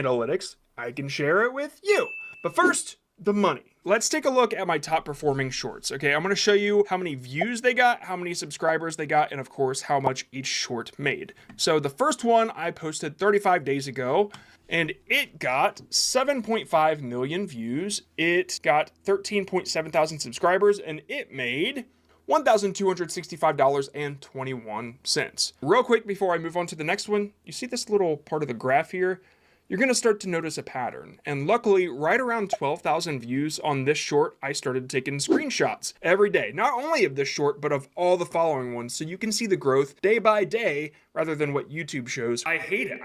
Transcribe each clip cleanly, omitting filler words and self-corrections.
analytics, I can share it with you. But first, the money. Let's take a look at my top performing shorts. Okay, I'm going to show you how many views they got, how many subscribers they got, and of course, how much each short made. So the first one I posted 35 days ago, and it got 7.5 million views. It got 13.7 thousand subscribers, and it made $1,265.21. Real quick before I move on to the next one, you see this little part of the graph here? You're going to start to notice a pattern. And luckily, right around 12,000 views on this short, I started taking screenshots every day. Not only of this short, but of all the following ones. So you can see the growth day by day rather than what YouTube shows. I hate it.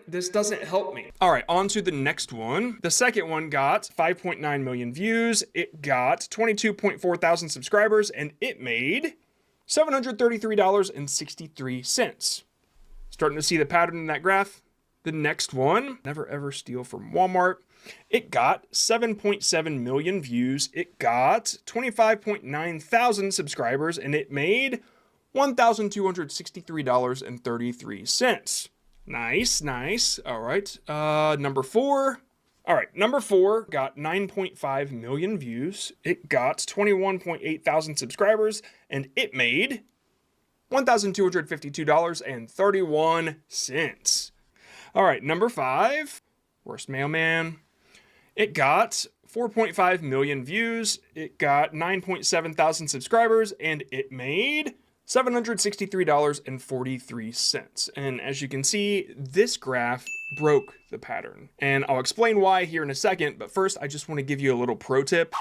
This doesn't help me. All right, on to the next one. The second one got 5.9 million views. It got 22.4 thousand subscribers, and it made $733.63. Starting to see the pattern in that graph. The next one, never ever steal from Walmart. It got 7.7 million views. It got 25.9 thousand subscribers, and it made $1,263.33. Nice, nice. All right, number four. All right, number four got 9.5 million views. It got 21.8 thousand subscribers, and it made $1,252.31. All right, number five, worst mailman. It got 4.5 million views. It got 9.7 thousand subscribers, and it made $763.43. And as you can see, this graph broke the pattern. And I'll explain why here in a second, but first I just want to give you a little pro tip.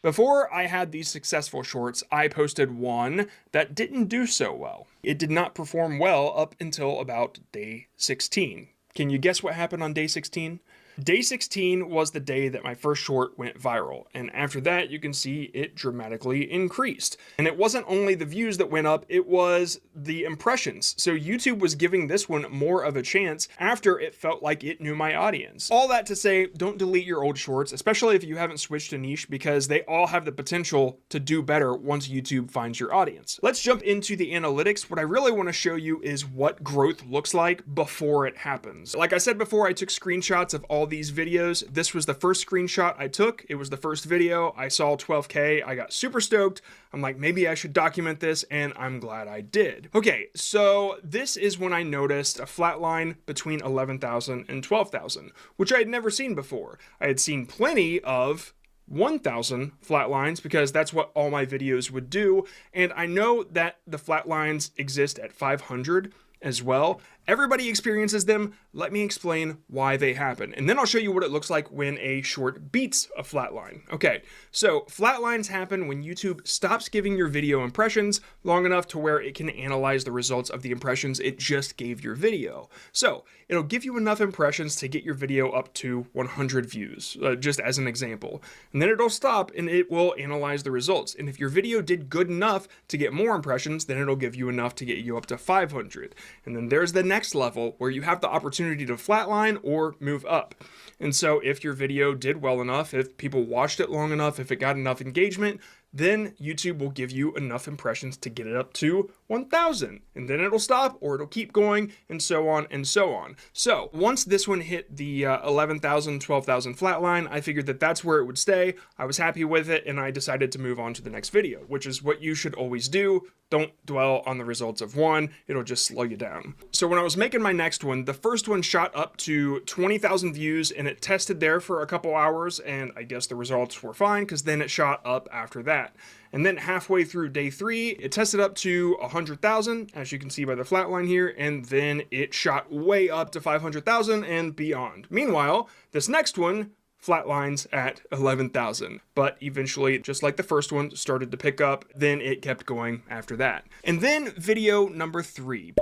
Before I had these successful shorts, I posted one that didn't do so well. It did not perform well up until about day 16. Can you guess what happened on day 16? Day 16 was the day that my first short went viral, and after that you can see it dramatically increased. And it wasn't only the views that went up, it was the impressions. So YouTube was giving this one more of a chance after it felt like it knew my audience. All that to say, don't delete your old shorts, especially if you haven't switched to niche, because they all have the potential to do better once YouTube finds your audience. Let's jump into the analytics. What I really want to show you is what growth looks like before it happens. Like I said before, I took screenshots of all these videos. This was the first screenshot I took. It was the first video. I saw 12K. I got super stoked. I'm like, maybe I should document this, and I'm glad I did. Okay, so this is when I noticed a flat line between 11,000 and 12,000, which I had never seen before. I had seen plenty of 1,000 flat lines because that's what all my videos would do, and I know that the flat lines exist at 500 as well. Everybody experiences them. Let me explain why they happen. And then I'll show you what it looks like when a short beats a flat line. Okay, so flat lines happen when YouTube stops giving your video impressions long enough to where it can analyze the results of the impressions it just gave your video. So it'll give you enough impressions to get your video up to 100 views, just as an example. And then it'll stop and it will analyze the results. And if your video did good enough to get more impressions, then it'll give you enough to get you up to 500. And then there's the next level where you have the opportunity to flatline or move up. And so if your video did well enough, if people watched it long enough, if it got enough engagement, then YouTube will give you enough impressions to get it up to 1,000. And then it'll stop or it'll keep going and so on and so on. So once this one hit the 11,000, 12,000 flat line, I figured that that's where it would stay. I was happy with it and I decided to move on to the next video, which is what you should always do. Don't dwell on the results of one, it'll just slow you down. So when I was making my next one, the first one shot up to 20,000 views and it tested there for a couple hours, and I guess the results were fine because then it shot up after that. And then halfway through day 3, it tested up to 100,000, as you can see by the flat line here, and then it shot way up to 500,000 and beyond. Meanwhile, this next one flatlines at 11,000, but eventually, just like the first one, started to pick up, then it kept going after that. And then video number 3.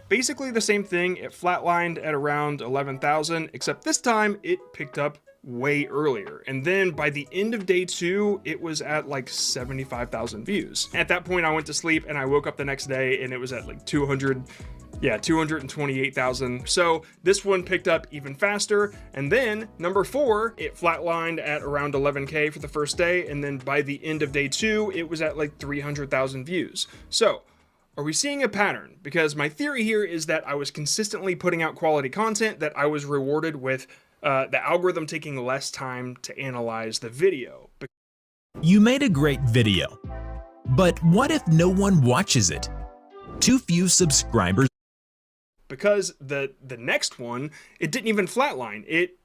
Basically the same thing, it flatlined at around 11,000, except this time it picked up way earlier. And then by the end of day 2, it was at like 75,000 views. At that point, I went to sleep and I woke up the next day and it was at like 228,000. So this one picked up even faster. And then number 4, it flatlined at around 11K for the first day. And then by the end of day 2, it was at like 300,000 views. So Are we seeing a pattern? Because my theory here is that I was consistently putting out quality content, that I was rewarded with the algorithm taking less time to analyze the video. You made a great video, but what if no one watches it? Too few subscribers. Because the next one, it didn't even flatline. It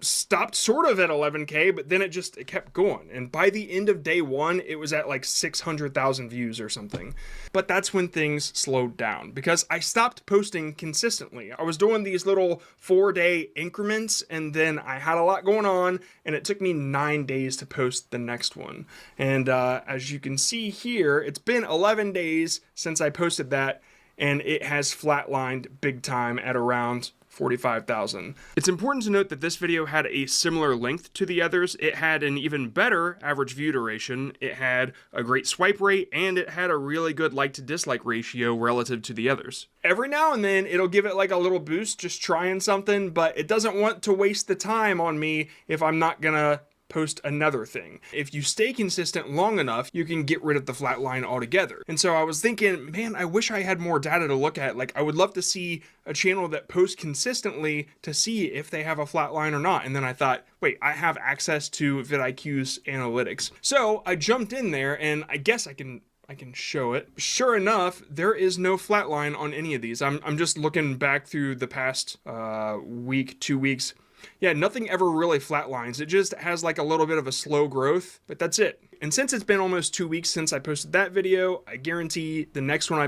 stopped sort of at 11K, but then it kept going. And by the end of day one, it was at like 600,000 views or something. But that's when things slowed down because I stopped posting consistently. I was doing these little 4-day increments, and then I had a lot going on, and it took me 9 days to post the next one. And as you can see here, it's been 11 days since I posted that, and it has flatlined big time at around 45,000. It's important to note that this video had a similar length to the others. It had an even better average view duration, it had a great swipe rate, and it had a really good like to dislike ratio relative to the others. Every now and then it'll give it like a little boost just trying something, but it doesn't want to waste the time on me if I'm not gonna post another thing. If you stay consistent long enough, you can get rid of the flat line altogether. And so I was thinking, man, I wish I had more data to look at. Like, I would love to see a channel that posts consistently to see if they have a flat line or not. And then I thought, wait, I have access to vidIQ's analytics. So I jumped in there, and I guess I can show it. Sure enough, there is no flat line on any of these. I'm just looking back through the past week, 2 weeks. Yeah, nothing ever really flatlines. It just has like a little bit of a slow growth, but that's it. And since it's been almost 2 weeks since I posted that video, I guarantee the next one I